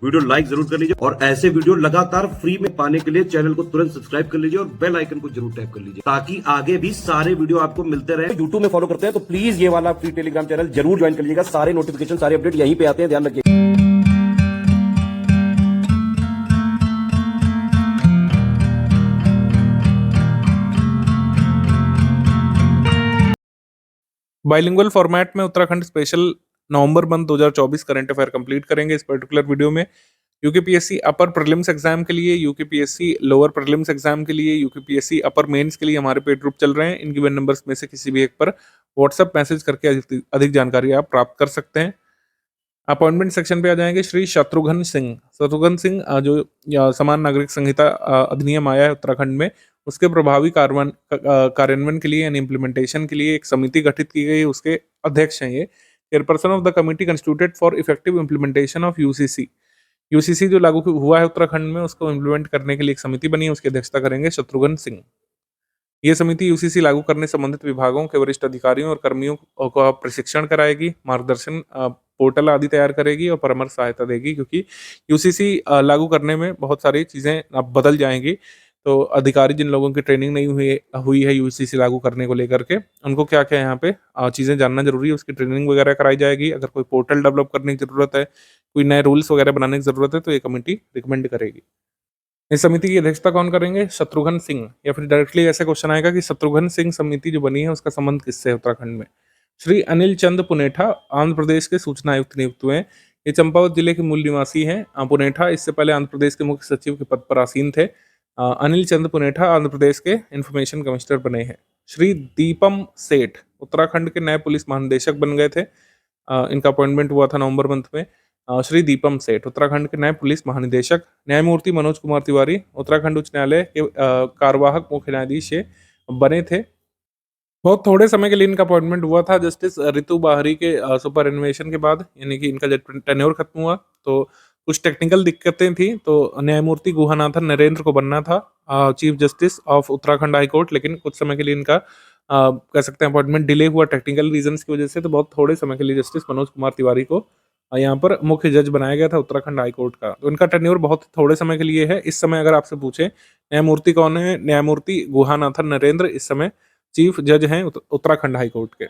Video like जरूर कर लीजिए और ऐसे वीडियो लगातार फ्री में पाने के लिए चैनल को तुरंत सब्सक्राइब कर लीजिए और बेल आइकन को जरूर टैप कर लीजिए ताकि आगे भी सारे वीडियो आपको मिलते रहे। यूट्यूब में फॉलो करते हैं तो प्लीज ये वाला फ्री टेलीग्राम चैनल जरूर ज्वाइन कर लीजिएगा। सारे नोटिफिकेशन सारे अपडेट यहीं पे आते हैं, ध्यान रखिए। बाइलिंगुअल फॉर्मेट में उत्तराखंड स्पेशल नवंबर मंथ 2024 करंट अफेयर कंप्लीट करेंगे इस पर्टिकुलर वीडियो में। यूकेपीएससी अपर प्रीलिम्स एग्जाम के लिए, यूकेपीएससी लोअर प्रीलिम्स एग्जाम के लिए, यूकेपीएससी अपर मेंस के लिए हमारे पेड ग्रुप चल रहे हैं। इन गिवन नंबर्स में से किसी भी एक पर व्हाट्सएप मैसेज करके अधिक जानकारी आप प्राप्त कर सकते हैं। अपॉइंटमेंट सेक्शन पे आ जाएंगे। श्री शत्रुघ्न सिंह, जो समान नागरिक संहिता अधिनियम आया है उत्तराखंड में, उसके प्रभावी कार्यान्वयन के लिए यानी इम्प्लीमेंटेशन के लिए एक समिति गठित की गई, उसके अध्यक्ष हैं ये। Chairperson of the committee constituted for effective implementation of UCC. UCC जो लागू हुआ है उत्तराखंड में, उसको इम्प्लीमेंट करने के लिए एक समिति बनी है, उसकी अध्यक्षता करेंगे शत्रुघ्न सिंह। ये समिति यूसीसी लागू करने संबंधित विभागों के वरिष्ठ अधिकारियों और कर्मियों को प्रशिक्षण कराएगी, मार्गदर्शन पोर्टल आदि तैयार करेगी और परामर्श सहायता देगी, क्योंकि यूसीसी लागू करने में बहुत सारी चीज़ें अब बदल जाएंगी। तो अधिकारी जिन लोगों की ट्रेनिंग नहीं हुई है यूसीसी लागू करने को लेकर के, उनको क्या क्या यहाँ पे चीज़ें जानना जरूरी है, उसकी ट्रेनिंग वगैरह कराई जाएगी। अगर कोई पोर्टल डेवलप करने की ज़रूरत है, कोई नए रूल्स वगैरह बनाने की ज़रूरत है, तो ये कमेटी रिकमेंड करेगी। इस समिति की अध्यक्षता कौन करेंगे? शत्रुघ्न सिंह। या फिर डायरेक्टली ऐसे क्वेश्चन आएगा कि शत्रुघ्न सिंह समिति जो बनी है उसका संबंध किससे है उत्तराखंड में? श्री अनिल चंद पुनेठा आंध्र प्रदेश के सूचना आयुक्त नियुक्त हुए हैं। ये चंपावत जिले के मूल निवासी हैं। पुनेठा इससे पहले आंध्र प्रदेश के मुख्य सचिव के पद पर आसीन थे। अनिल चंद पुनेठा आंध्र प्रदेश के इंफॉर्मेशन कमिश्नर बने हैं। श्री दीपम सेठ उत्तराखंड के नए पुलिस महानिदेशक बन गए थे। इनका अपॉइंटमेंट हुआ था नवंबर मंथ में। श्री दीपम सेठ उत्तराखंड के नए पुलिस महानिदेशक। न्यायमूर्ति मनोज कुमार तिवारी उत्तराखंड उच्च न्यायालय के कार्यवाहक मुख्य न्यायाधीश बने थे। बहुत थोड़े समय के लिए इनका अपॉइंटमेंट हुआ था जस्टिस रितु बाहरी के सुपर एनिमेशन के बाद, यानी कि इनका जब टेन्योर खत्म हुआ तो कुछ टेक्निकल दिक्कतें थी, तो न्यायमूर्ति गुहानाथन नरेंद्र को बनना था chief justice of Uttarakhand high court, लेकिन कुछ समय के लिए इनका कह सकते हैं अपॉइंटमेंट डिले हुआ टेक्निकल रीजंस की वजह से। तो बहुत थोड़े समय के लिए जस्टिस मनोज कुमार तिवारी को यहाँ पर मुख्य जज बनाया गया था उत्तराखंड हाई कोर्ट का। तो इनका टेन्योर बहुत थोड़े समय के लिए है। इस समय अगर आपसे पूछे न्यायमूर्ति कौन है, न्यायमूर्ति गुहानाथन नरेंद्र इस समय चीफ जज हैं उत्तराखंड हाई कोर्ट के।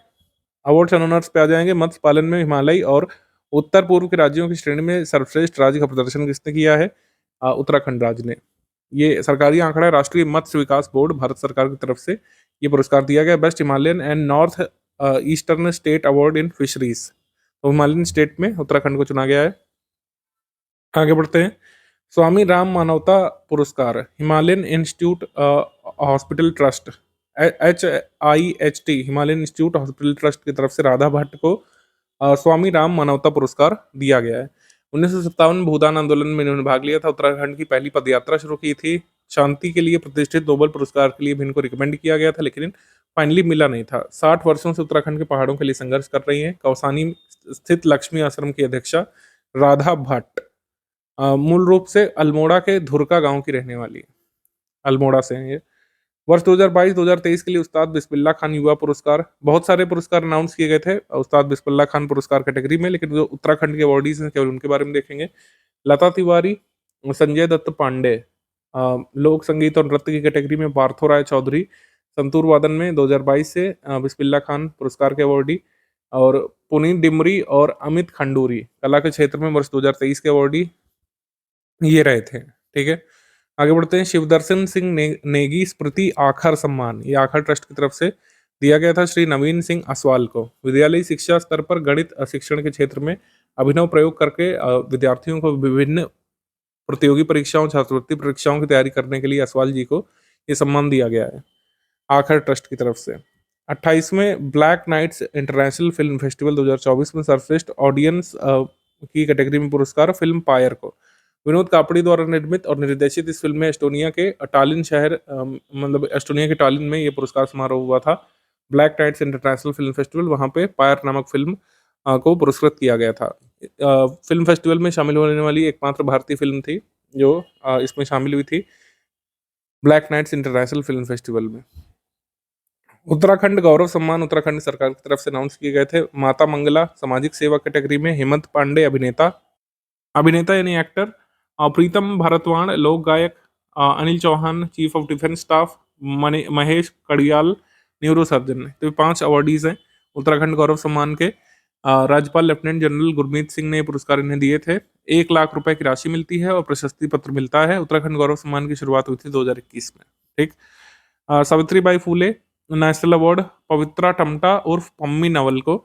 अवार्ड्स एंड ऑनर्स पे आ जाएंगे। मत्स्य पालन में हिमालयी और उत्तर पूर्व के राज्यों की श्रेणी में सर्वश्रेष्ठ राज्य का प्रदर्शन किसने किया है? उत्तराखंड राज्य ने। ये सरकारी आंकड़ा है। राष्ट्रीय मत्स्य विकास बोर्ड भारत सरकार की तरफ से ये पुरस्कार दिया गया। Best Himalayan and north eastern state award in fisheries, तो हिमालयन स्टेट में उत्तराखंड को चुना गया है। आगे बढ़ते हैं। स्वामी राम मानवता पुरस्कार Himalayan institute hospital trust HIHT Himalayan institute hospital trust की तरफ से राधा भट्ट को स्वामी राम मानवता पुरस्कार दिया गया है। 1957 में भूदान आंदोलन में इन्होंने भाग लिया था। उत्तराखंड की पहली पदयात्रा शुरू की थी। शांति के लिए प्रतिष्ठित नोबेल पुरस्कार के लिए भी इनको रिकमेंड किया गया था, लेकिन फाइनली मिला नहीं था। 60 वर्षों से उत्तराखंड के पहाड़ों के लिए संघर्ष कर रही हैं। कौसानी स्थित लक्ष्मी आश्रम की अध्यक्षा राधा भट्ट मूल रूप से अल्मोड़ा के धुरका गांव की रहने वाली, अल्मोड़ा से हैं ये। वर्ष 2022-2023 के लिए उस्ताद बिस्मिल्लाह खान युवा पुरस्कार, बहुत सारे पुरस्कार अनाउंस किए गए थे उस्ताद बिस्मिल्लाह खान पुरस्कार कैटेगरी में, लेकिन जो उत्तराखंड के अवार्डीज हैं केवल उनके बारे में देखेंगे। लता तिवारी, संजय दत्त पांडे लोक संगीत और नृत्य की कैटेगरी में, पार्थो राय चौधरी संतूर वादन में 2022 से बिस्मिल्लाह खान पुरस्कार के अवार्डी, और पुनीत डिमरी और अमित खंडूरी कला के क्षेत्र में वर्ष 2023 के अवार्डी ये रहे थे। ठीक है, आगे बढ़ते हैं। शिवदर्शन सिंह नेगी स्मृति आखर सम्मान, ये आखर ट्रस्ट की तरफ से दिया गया था श्री नवीन सिंह असवाल को। विद्यालयी शिक्षा स्तर पर गणित शिक्षण के क्षेत्र में अभिनव प्रयोग करके विद्यार्थियों को विभिन्न प्रतियोगी परीक्षाओं, छात्रवृत्ति परीक्षाओं की तैयारी करने के लिए असवाल जी को ये सम्मान दिया गया है आखर ट्रस्ट की तरफ से। 28वें Black nights international film Festival 2024 में सर्वश्रेष्ठ ऑडियंस की कैटेगरी में पुरस्कार फिल्म पायर को। विनोद कापड़ी द्वारा निर्मित और निर्देशित इस फिल्म में एस्टोनिया के टालिन शहर मतलब एस्टोनिया के टालिन में ये पुरस्कार समारोह हुआ था। Black nights international film festival, वहाँ पे पायर नामक फिल्म को पुरस्कृत किया गया था। फिल्म फेस्टिवल में शामिल होने वाली एकमात्र भारतीय फिल्म थी जो इसमें शामिल हुई थी black nights international film festival में। उत्तराखंड गौरव सम्मान उत्तराखंड सरकार की तरफ से अनाउंस किए गए थे। माता मंगला सामाजिक सेवा कैटेगरी में हेमंत पांडे अभिनेता अभिनेता यानी एक्टर प्रीतम भारतवाण, लोक गायक Anil Chauhan, chief of defence staff Mahesh Kadiyal, neuro surgeon. तो ये 5 अवार्डीज हैं उत्तराखंड गौरव सम्मान के। राज्यपाल लेफ्टिनेंट जनरल गुरमीत सिंह ने ये पुरस्कार इन्हें दिए थे। 1 लाख रुपए की राशि मिलती है और प्रशस्ति पत्र मिलता है। उत्तराखंड गौरव सम्मान की शुरुआत हुई थी 2021 में। ठीक। सावित्रीबाई फूले नेशनल अवार्ड पवित्रा टमटा उर्फ पम्मी नवल को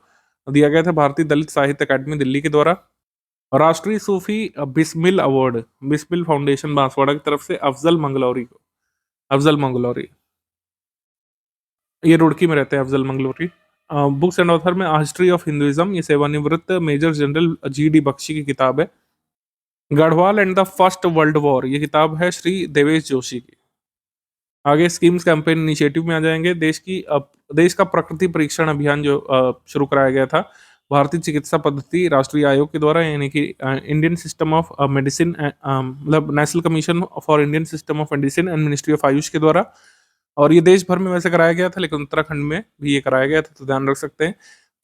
दिया गया था भारतीय दलित साहित्य अकादमी दिल्ली के द्वारा। राष्ट्रीय सूफी बिस्मिल अवार्ड बिस्मिल फाउंडेशन बांसवाड़ा की तरफ से अफजल मंगलौरी को। अफजल मंगलौरी ये रुड़की में रहते हैं Afzal Manglori. Books and author में हिस्ट्री ऑफ हिंदुइज्म, ये सेवानिवृत्त major general G D Bakhshi की किताब है। Garhwal and the first world war, ये किताब है श्री देवेश जोशी की। आगे स्कीम्स कैंपेन इनिशिएटिव में आ जाएंगे। देश का प्रकृति परीक्षण अभियान जो शुरू कराया गया था भारतीय चिकित्सा पद्धति राष्ट्रीय आयोग के द्वारा, यानी कि इंडियन सिस्टम ऑफ मेडिसिन मतलब national commission for Indian system of medicine and ministry of Ayush के द्वारा। और ये देश भर में वैसे कराया गया था, लेकिन उत्तराखंड में भी ये कराया गया था, तो ध्यान रख सकते हैं।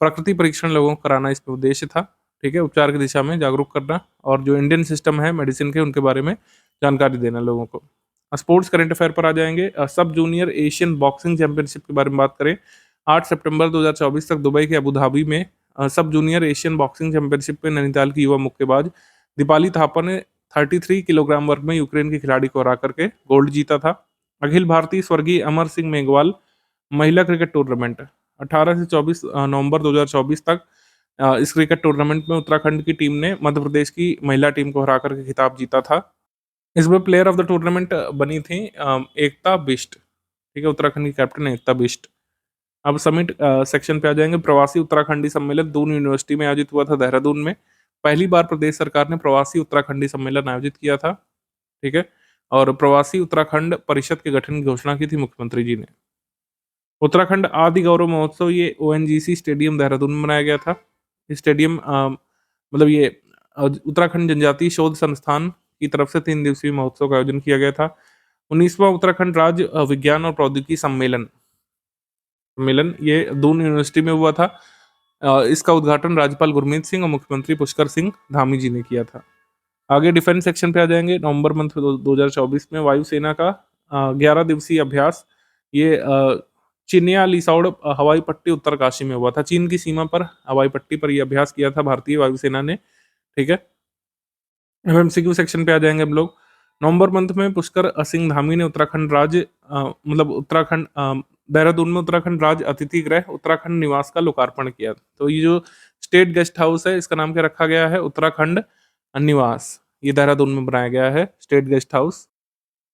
प्रकृति परीक्षण लोगों को कराना इसमें उद्देश्य था। ठीक है, उपचार की दिशा में जागरूक करना और जो इंडियन सिस्टम है मेडिसिन के उनके बारे में जानकारी देना लोगों को। स्पोर्ट्स करंट अफेयर पर आ जाएंगे। सब जूनियर एशियन बॉक्सिंग चैंपियनशिप के बारे में बात करें, 8 सितंबर 2024 तक दुबई के अबू धाबी में सब जूनियर एशियन बॉक्सिंग चैंपियनशिप में नैनीताल की युवा मुक्केबाज दीपाली थापा ने 33 किलोग्राम वर्ग में यूक्रेन के खिलाड़ी को हरा करके गोल्ड जीता था। अखिल भारतीय स्वर्गीय अमर सिंह मेघवाल महिला क्रिकेट टूर्नामेंट 18 से 24 नवंबर 2024 तक इस क्रिकेट टूर्नामेंट में उत्तराखंड की टीम ने मध्य प्रदेश की महिला टीम को हरा करके खिताब जीता था। इसमें प्लेयर ऑफ द टूर्नामेंट बनी थी एकता बिष्ट। ठीक है, उत्तराखंड की कैप्टन है एकता बिष्ट। अब समिट सेक्शन पे आ जाएंगे। प्रवासी उत्तराखंडी सम्मेलन दून यूनिवर्सिटी में आयोजित हुआ था देहरादून में। पहली बार प्रदेश सरकार ने प्रवासी उत्तराखंडी सम्मेलन आयोजित किया था। ठीक है, और प्रवासी उत्तराखंड परिषद के गठन की घोषणा की थी मुख्यमंत्री जी ने। उत्तराखंड आदि गौरव महोत्सव ये ओएनजीसी स्टेडियम देहरादून में मनाया गया था। इस स्टेडियम मतलब ये उत्तराखंड जनजातीय शोध संस्थान की तरफ से 3 दिवसीय महोत्सव का आयोजन किया गया था। 19वां उत्तराखंड राज्य विज्ञान और प्रौद्योगिकी सम्मेलन ये दून यूनिवर्सिटी में हुआ था। इसका उद्घाटन राज्यपाल गुरमीत सिंह और मुख्यमंत्री पुष्कर सिंह धामी जी ने किया था। आगे डिफेंस सेक्शन पे आ जाएंगे। नवंबर मंथ 2024 में वायुसेना का 11 दिवसीय अभ्यास ये चिनिया लिसौड़ हवाई पट्टी उत्तरकाशी में हुआ था। चीन की सीमा पर हवाई पट्टी पर यह अभ्यास किया था भारतीय वायुसेना ने। ठीक है, एमएमसीक्यू सेक्शन पे आ जाएंगे हम लोग। नवंबर मंथ में पुष्कर सिंह धामी ने उत्तराखंड राज्य मतलब उत्तराखंड देहरादून में उत्तराखंड राज्य अतिथि गृह उत्तराखंड निवास का लोकार्पण किया। तो ये जो स्टेट गेस्ट हाउस है इसका नाम क्या रखा गया है, उत्तराखंड निवास। ये देहरादून में बनाया गया है स्टेट गेस्ट हाउस,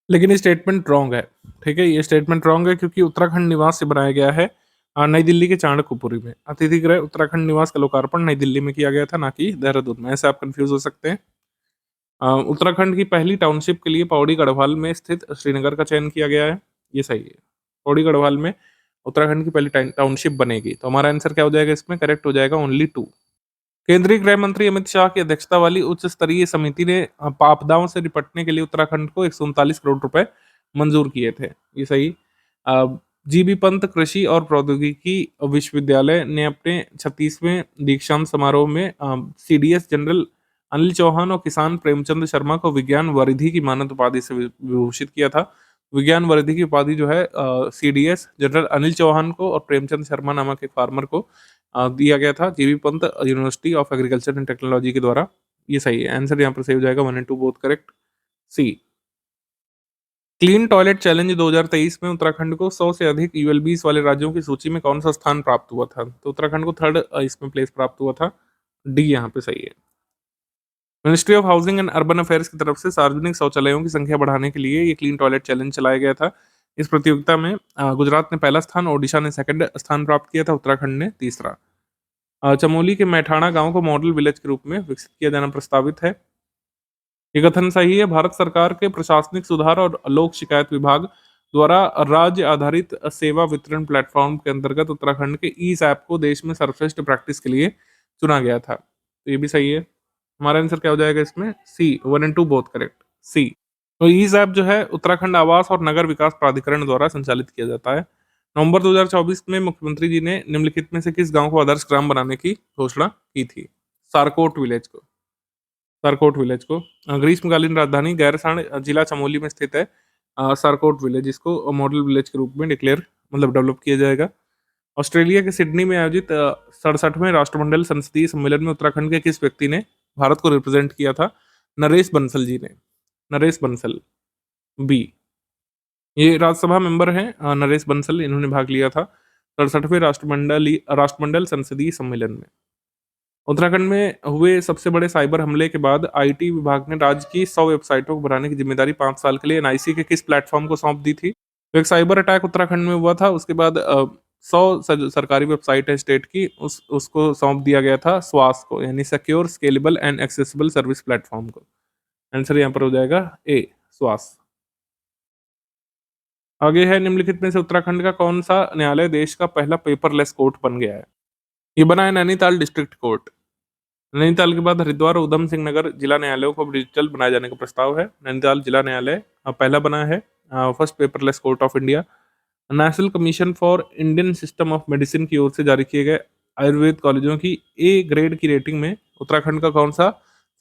लेकिन ये स्टेटमेंट रॉन्ग है। ठीक है, ये स्टेटमेंट रॉन्ग है क्योंकि उत्तराखंड निवास से बनाया गया है नई दिल्ली के चाणक्यपुरी में। अतिथि गृह उत्तराखंड निवास का लोकार्पण नई दिल्ली में किया गया था, ना कि देहरादून में। ऐसे आप कंफ्यूज हो सकते हैं। उत्तराखंड की पहली टाउनशिप के लिए पौड़ी गढ़वाल में स्थित श्रीनगर का चयन किया गया है। ये सही है, पौड़ी गढ़वाल में उत्तराखंड की पहली टाउनशिप बनेगी। तो हमारा आंसर क्या हो जाएगा इसमें, करेक्ट हो जाएगा ओनली 2। केंद्रीय गृह मंत्री अमित शाह की अध्यक्षता वाली उच्च स्तरीय समिति ने आपदाओं से निपटने के लिए उत्तराखंड को 139 करोड़ रुपए मंजूर किए थे। ये सही। जीबी पंत कृषि और प्रौद्योगिकी विश्वविद्यालय ने अपने 36वें दीक्षांत समारोह में सीडीएस जनरल अनिल चौहान और किसान प्रेमचंद शर्मा को विज्ञान वरिधि की मानद उपाधि से विभूषित किया था। विज्ञान वरिधि की उपाधि जो है सीडीएस जनरल अनिल चौहान को और प्रेमचंद शर्मा नामक एक फार्मर को दिया गया था GB Pant university of agriculture and technology के द्वारा। ये सही है, आंसर यहाँ पर सही हो जाएगा 1 और 2 बोथ करेक्ट। सी। क्लीन टॉयलेट चैलेंज 2023 में उत्तराखंड को 100 से अधिक यूएलबीस वाले राज्यों की सूची में कौन सा स्थान प्राप्त हुआ था? तो उत्तराखंड को 3rd इसमें प्लेस प्राप्त हुआ था। डी यहाँ पे सही है। Ministry of housing and urban affairs की तरफ से सार्वजनिक शौचालयों की संख्या बढ़ाने के लिए ये क्लीन टॉयलेट चैलेंज चलाया गया था। इस प्रतियोगिता में गुजरात ने पहला स्थान, ओडिशा ने 2nd स्थान प्राप्त किया था, उत्तराखंड ने 3रा। चमोली के मैठाणा गांव को मॉडल विलेज के रूप में विकसित किया जाना प्रस्तावित है। ये कथन सही है। भारत सरकार के प्रशासनिक सुधार और लोक शिकायत विभाग द्वारा राज्य आधारित सेवा वितरण प्लेटफॉर्म के अंतर्गत उत्तराखंड के ईज ऐप को देश में सर्वश्रेष्ठ प्रैक्टिस के लिए चुना गया था। तो ये भी सही है। हमारा आंसर क्या हो जाएगा इसमें, सी। 1 और 2 बोथ करेक्ट, सी। तो ईज ऐप जो है उत्तराखंड आवास और नगर विकास प्राधिकरण द्वारा संचालित किया जाता है। नवंबर 2024 में मुख्यमंत्री जी ने निम्नलिखित में से किस गांव को आदर्श ग्राम बनाने की घोषणा की थी? सारकोट विलेज को। सरकोट विलेज को। ग्रीष्मकालीन राजधानी गैरसैंण जिला चमोली में स्थित है सरकोट विलेज, इसको मॉडल विलेज के रूप में डिक्लेयर मतलब डेवलप किया जाएगा। ऑस्ट्रेलिया के सिडनी में आयोजित 67वें राष्ट्रमंडल संसदीय सम्मेलन में उत्तराखंड के किस व्यक्ति ने भारत को रिप्रेजेंट किया था? नरेश बंसल जी ने। नरेश बंसल, बी। ये राज्यसभा मेंबर हैं नरेश बंसल, इन्होंने भाग लिया था 67वें राष्ट्रमंडल संसदीय सम्मेलन में। उत्तराखंड में हुए सबसे बड़े साइबर हमले के बाद आईटी विभाग ने राज्य की 100 वेबसाइटों को बनाने की जिम्मेदारी 5 साल के लिए एनआईसी के किस प्लेटफॉर्म को सौंप दी थी? तो एक साइबर अटैक उत्तराखंड में हुआ था, उसके बाद 100 सरकारी वेबसाइट है स्टेट की, उसको सौंप दिया गया था स्वास को, यानी secure scalable and accessible service platform को। आंसर यहाँ पर हो जाएगा ए, स्वास। आगे है, निम्नलिखित में से उत्तराखंड का कौन सा न्यायालय देश का पहला पेपरलेस कोर्ट बन गया है? ये बना है नैनीताल डिस्ट्रिक्ट कोर्ट। नैनीताल के बाद हरिद्वार और उधम सिंह नगर जिला न्यायालयों को अब डिजिटल बनाए जाने का प्रस्ताव है। नैनीताल जिला न्यायालय पहला बना है, first paperless court of India. National commission for Indian system of medicine की ओर से जारी किए गए आयुर्वेद कॉलेजों की ए ग्रेड की रेटिंग में उत्तराखंड का कौन सा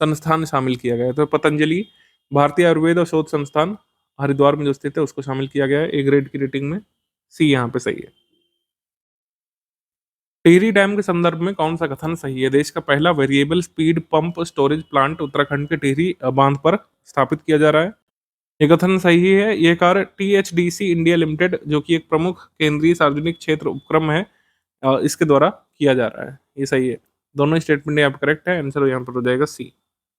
संस्थान शामिल किया गया है? तो पतंजलि भारतीय आयुर्वेद और शोध संस्थान हरिद्वार में जो स्थित है उसको शामिल किया गया है ए ग्रेड की रेटिंग में। सी यहाँ पे सही है। टिहरी डैम के संदर्भ में कौन सा कथन सही है? देश का पहला variable speed pump storage plant Uttarakhand के टिहरी बांध पर स्थापित किया जा रहा है। ये कथन सही है। ये कार्य टीएचडीसी इंडिया लिमिटेड, जो कि एक प्रमुख केंद्रीय सार्वजनिक क्षेत्र उपक्रम है, इसके द्वारा किया जा रहा है। ये सही है। दोनों स्टेटमेंट यहाँ पर करेक्ट है। आंसर यहाँ पर हो जाएगा C,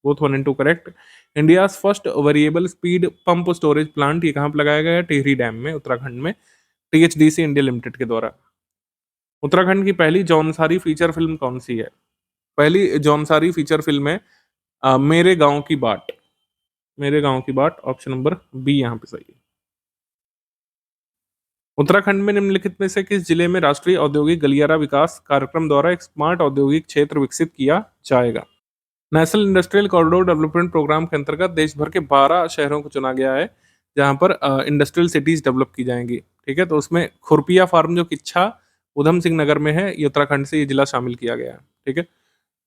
both 1 and 2 correct. India first variable speed pump storage plant ये कहाँ पर लगाया गया है? टिहरी डैम में, उत्तराखंड में, टीएचडीसी इंडिया लिमिटेड के द्वारा। उत्तराखंड की पहली जौनसारी फीचर फिल्म कौन सी है? पहली जौनसारी फीचर फिल्म है मेरे गांव की बाट। मेरे गांव की बाट, ऑप्शन नंबर बी यहाँ पे सही है। उत्तराखंड में निम्नलिखित में से किस जिले में राष्ट्रीय औद्योगिक गलियारा विकास कार्यक्रम द्वारा एक स्मार्ट औद्योगिक क्षेत्र विकसित किया जाएगा? National industrial corridor development programme के अंतर्गत देश भर के 12 शहरों को चुना गया है जहां पर इंडस्ट्रियल सिटीज डेवलप की जाएंगी। ठीक है, तो उसमें खुरपिया फार्म जो किच्छा उधम सिंह नगर में है, ये उत्तराखंड से ये जिला शामिल किया गया है। ठीक है,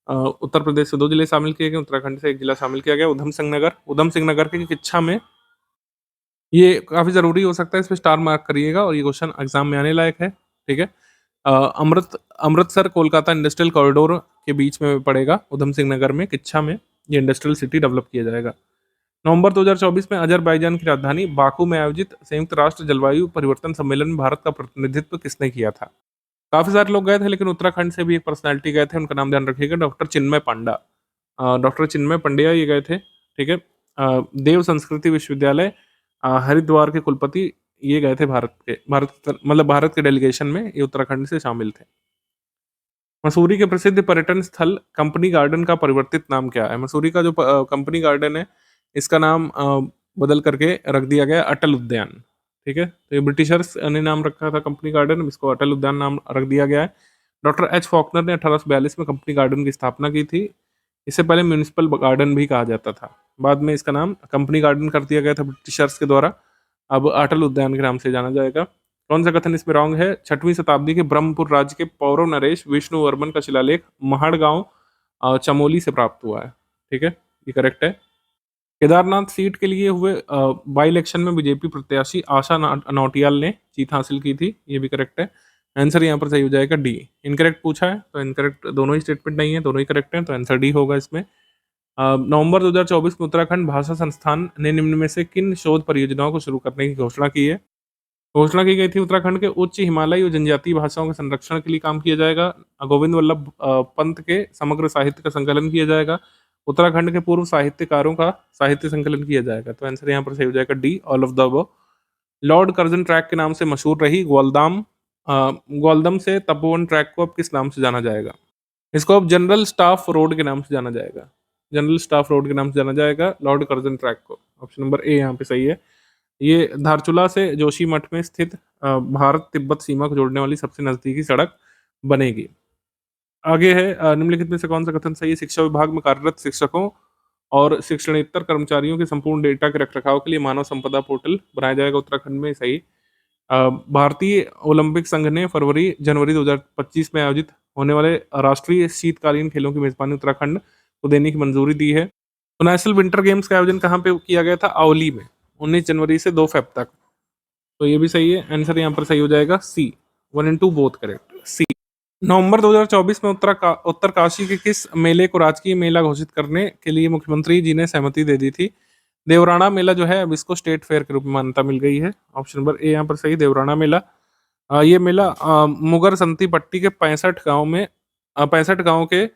उत्तर प्रदेश से 2 जिले शामिल किए गए, उत्तराखंड से 1 जिला शामिल किया गया, उधम सिंह नगर। उधम सिंह नगर के किच्छा में, ये काफी जरूरी हो सकता है, इस पे स्टार मार्क करिएगा और ये क्वेश्चन एग्जाम में आने लायक है। ठीक है, अमृतसर कोलकाता इंडस्ट्रियल कॉरिडोर के बीच में पड़ेगा, उधम सिंह नगर में, किच्छा में ये इंडस्ट्रियल सिटी डेवलप किया जाएगा। नवंबर 2024 में अजरबैजान की राजधानी बाकू में आयोजित संयुक्त राष्ट्र जलवायु परिवर्तन सम्मेलन में भारत का प्रतिनिधित्व किसने किया था? काफी सारे लोग गए थे, लेकिन उत्तराखंड से भी एक पर्सनैलिटी गए थे, उनका नाम ध्यान रखिएगा, डॉक्टर चिन्मय पांडा। डॉक्टर चिन्मय पंड्या ये गए थे। ठीक है, देव संस्कृति विश्वविद्यालय हरिद्वार के कुलपति ये गए थे भारत के डेलीगेशन में, ये उत्तराखंड से शामिल थे। मसूरी के प्रसिद्ध पर्यटन स्थल कंपनी गार्डन का परिवर्तित नाम क्या है? मसूरी का जो कंपनी गार्डन है, इसका नाम बदल करके रख दिया गया अटल उद्यान। ठीक है, तो ये ब्रिटिशर्स ने नाम रखा था कंपनी गार्डन, इसको अटल उद्यान नाम रख दिया गया है। डॉक्टर एच फॉकनर ने 1842 में कंपनी गार्डन की स्थापना की थी। इससे पहले म्यूनिसिपल गार्डन भी कहा जाता था, बाद में इसका नाम कंपनी गार्डन कर दिया गया था ब्रिटिशर्स के द्वारा, अब अटल उद्यान के नाम से जाना जाएगा। कौन सा कथन इसमें रॉन्ग है? 6वीं शताब्दी के ब्रह्मपुर राज्य के पौरव नरेश विष्णुवर्मन का शिलालेख महड़ गांव चमोली से प्राप्त हुआ है। ठीक है, ये करेक्ट है। केदारनाथ सीट के लिए हुए बाई इलेक्शन में बीजेपी प्रत्याशी आशा नौटियाल ने जीत हासिल की थी, ये भी करेक्ट है। आंसर यहाँ पर सही हो जाएगा डी। इनकरेक्ट पूछा है तो इनकरेक्ट दोनों ही स्टेटमेंट नहीं है, दोनों ही करेक्ट हैं, तो आंसर डी होगा इसमें। नवंबर 2024 में उत्तराखंड भाषा संस्थान ने निम्न में से किन शोध परियोजनाओं को शुरू करने की घोषणा की है? घोषणा की गई थी उत्तराखंड के उच्च हिमालयी और जनजातीय भाषाओं के संरक्षण के लिए काम किया जाएगा। गोविंद वल्लभ पंत के समग्र साहित्य का संकलन किया जाएगा। उत्तराखंड के पूर्व साहित्यकारों का साहित्य संकलन किया जाएगा। तो आंसर यहाँ पर सही हो जाएगा D, all of the above. Lord Curzon track के नाम से मशहूर रही ग्वालदम से तपोवन ट्रैक को अब किस नाम से जाना जाएगा? इसको अब जनरल स्टाफ रोड के नाम से जाना जाएगा। जनरल स्टाफ रोड के नाम से जाना जाएगा लॉर्ड कर्जन ट्रैक को। ऑप्शन नंबर ए यहाँ पे सही है। ये धारचूला से जोशीमठ में स्थित भारत तिब्बत सीमा को जोड़ने वाली सबसे नजदीकी सड़क बनेगी। आगे है, निम्नलिखित में से कौन सा कथन सही है? शिक्षा विभाग में कार्यरत शिक्षकों और शिक्षणेतर कर्मचारियों के संपूर्ण डेटा के रखरखाव के लिए मानव संपदा पोर्टल बनाया जाएगा उत्तराखंड में, सही। भारतीय ओलंपिक संघ ने जनवरी 2025 में आयोजित होने वाले राष्ट्रीय शीतकालीन खेलों की मेजबानी उत्तराखंड को देने की मंजूरी दी है। तो नेशनल विंटर गेम्स का आयोजन कहाँ पे किया गया था? अवली में, 19 जनवरी से 2 फेब तक। तो ये भी सही है, आंसर यहाँ पर सही हो जाएगा सी, 1 and 2 बोथ करेक्ट, सी। नवंबर 2024 में उत्तरकाशी के किस मेले को राजकीय मेला घोषित करने के लिए मुख्यमंत्री जी ने सहमति दे दी थी? देवराणा मेला जो है अब इसको स्टेट फेयर के रूप में मान्यता मिल गई है। ऑप्शन नंबर ए यहाँ पर सही, देवराणा मेला। ये मेला मुगर संती पट्टी के 65 गांव के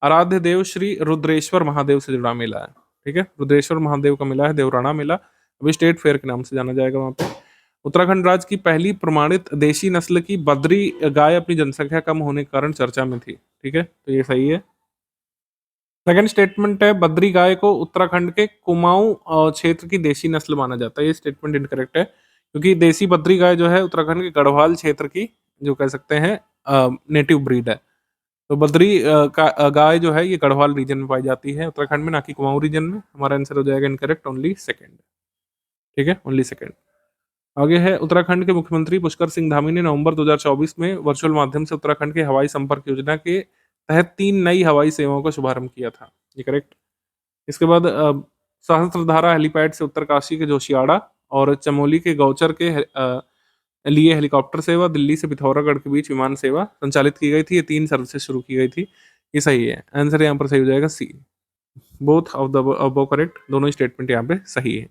आराध्य देव श्री रुद्रेश्वर महादेव से जुड़ा मेला है। ठीक है, रुद्रेश्वर महादेव का मेला है देवराणा मेला, अभी स्टेट फेयर के नाम से जाना जाएगा वहां पे। उत्तराखंड राज्य की पहली प्रमाणित देशी नस्ल की बद्री गाय अपनी जनसंख्या कम होने के कारण चर्चा में थी। ठीक है, तो ये सही है। सेकंड स्टेटमेंट है, बद्री गाय को उत्तराखंड के कुमाऊं क्षेत्र की देशी नस्ल माना जाता है। ये स्टेटमेंट इनकरेक्ट है, क्योंकि देसी बद्री गाय जो है उत्तराखंड के गढ़वाल क्षेत्र की जो कह सकते हैं नेटिव ब्रीड है। तो बद्री गाय जो है ये गढ़वाल रीजन में पाई जाती है उत्तराखंड में, ना कि कुमाऊं रीजन में। हमारा आंसर हो जाएगा इनकरेक्ट, ओनली सेकंड। ठीक है, ओनली सेकंड। आगे है, उत्तराखंड के मुख्यमंत्री पुष्कर सिंह धामी ने नवंबर 2024 में वर्चुअल माध्यम से उत्तराखंड के हवाई संपर्क योजना के तहत 3 नई हवाई सेवाओं का शुभारंभ किया था। ये करेक्ट। इसके बाद सहस्त्रधारा हेलीपैड से उत्तरकाशी के जोशियाड़ा और चमोली के गौचर के लिए हेलीकॉप्टर सेवा, दिल्ली से पिथौरागढ़ के बीच विमान सेवा संचालित की गई थी। ये 3 सर्विसेज शुरू की गई थी। ये सही है, आंसर यहाँ पर सही हो जाएगा C, both of the above correct. दोनों स्टेटमेंट यहाँ पे सही है।